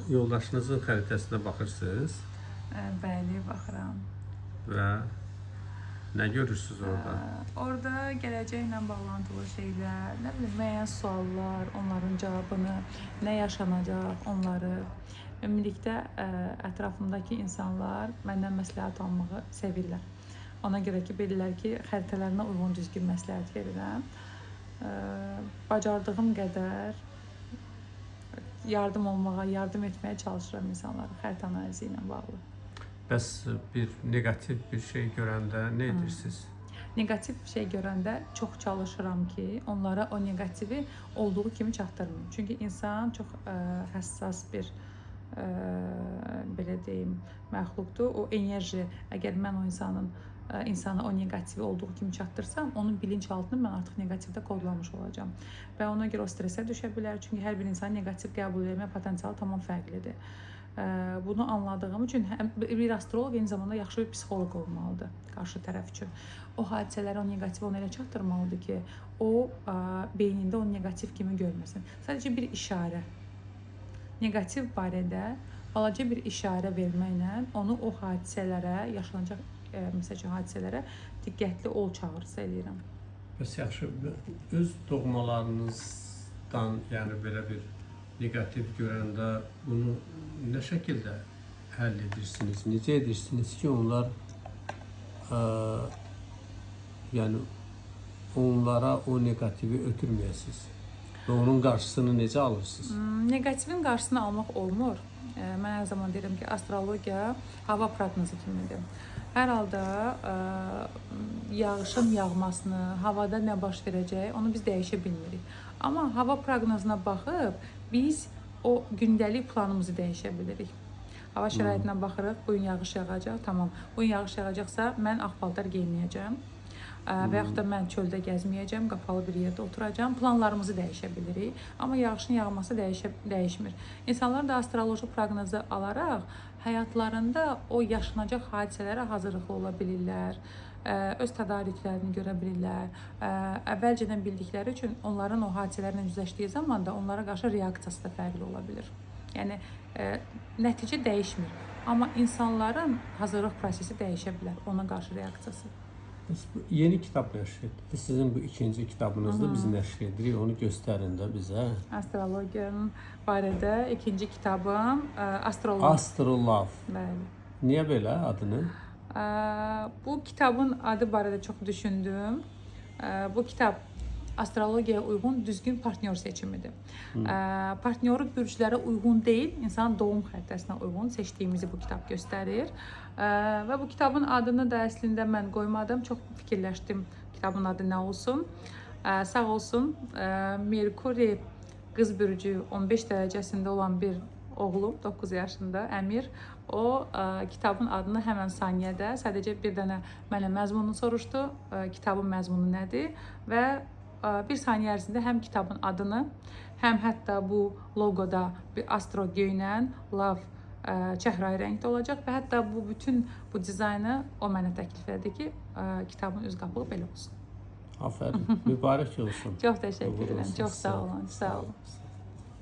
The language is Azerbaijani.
Yoldaşınızın xəritəsinə baxırsınız Bəli, baxıram. və nə görürsünüz orada? Orada gələcəklə bağlantılı şeylər, nə bilim, müəyyən suallar, onların cavabını, nə yaşanacaq, onları. Ümumilikdə ətrafımdakı insanlar məndən məsləhət almağı sevirlər. Ona görə ki, bilirlər ki, xəritələrinə uyğun düzgün məsləhət verirəm. Bacardığım qədər yardım olmağa, yardım etməyə çalışıram insanlara xəritə analizi ilə bağlı. Bəs bir negativ bir şey görəndə nə edirsiniz? Negativ şey görəndə çox çalışıram ki, onlara o negativi olduğu kimi çatdırmayım. Çünki insan çox həssas bir belə deyim, məxluqdur. O enerji, əgər mən o insana o negativi olduğu kimi çatdırsam, onun bilinçaltını mən artıq negativdə kodlamış olacağam. Və ona görə o stresə düşə bilər. Çünki hər bir insan negativ qəbul etmə potensialı tamam fərqlidir. Bunu anladığım üçün bir astroloq eyni zamanda yaxşı bir psixoloq olmalıdır qarşı tərəf üçün. O hadisələri, o negativi ona elə çatdırmalıdır ki, o beynində o negativ kimi görməsin. Sadəcə bir işarə. Negativ barədə balaca bir işarə verməklə onu o hadisələrə, yaşanacaq məsələn hadisələrə diqqətli ol çağırısı eləyirəm. Bəs yaxşı, öz doğmalarınızdan, yəni belə bir negativ görəndə bunu nə şəkildə həll edirsiniz? Necə edirsiniz ki, onlar yəni onlara o negativi ötürməyəsiniz və onun qarşısını necə alırsınız? Negativin qarşısını almaq olmur. Mən hər zaman deyirəm ki, astrologiya hava proqnozu kimidir. Hər halda yağışın yağmasını, havada nə baş verəcəyi, onu biz dəyişə bilmirik. Amma hava proqnozuna baxıb biz o gündəlik planımızı dəyişə bilirik. Hava şəraitinə baxırıq, bu gün yağış yağacaq, tamam. Bu gün yağış yağacaqsa mən ağ paltar geyinməyəcəm və yaxud da mən çöldə gəzməyəcəm, qapalı bir yerdə oturacam. Planlarımızı dəyişə bilirik, amma yağışın yağması dəyişmir. İnsanlar da astroloji proqnozu alaraq həyatlarında o yaşanacaq hadisələrə hazırlıqlı ola bilirlər, öz tədarüklərini görə bilirlər. Əvvəlcədən bildikləri üçün onların o hadisələrlə üzləşdiyi zaman da onlara qarşı reaksiyası da fərqli ola bilir. Yəni nəticə dəyişmir, amma insanların hazırlıq prosesi dəyişə bilər, ona qarşı reaksiyası. Yeni kitab nəşr etdiniz. Sizin bu ikinci kitabınızda biz nəşr edirik, onu göstərin də bizə. Astrologiyanın barədə ikinci kitabım Astrolog. Astrolog. Bəli. Niyə belə adını? Bu kitabın adı barədə çox düşündüm. Bu kitab astrologiyaya uyğun düzgün partnyor seçimidir. Partnyoru bürclərə uyğun deyil, insanın doğum xəritəsinə uyğun seçdiyimizi bu kitab göstərir. Və bu kitabın adını da əslində mən qoymadım. Çox fikirləşdim kitabın adı nə olsun. Sağ olsun, Merkuri qız bürcü 15 dərəcəsində olan bir oğlum, 9 yaşında Əmir, o kitabın adını həmən saniyədə sadəcə bir dənə mənə məzmununu soruşdu, kitabın məzmunu nədir və bir saniyə ərzində həm kitabın adını, həm hətta bu logoda bir astro göyünən love çəhrayı rəngdə olacaq və hətta bütün bu dizaynı o mənə təklif etdi ki, kitabın üz qapağı belə olsun. Afərin, mübarək olsun. Çox təşəkkür edirəm, çox sağ olun, sağ olun.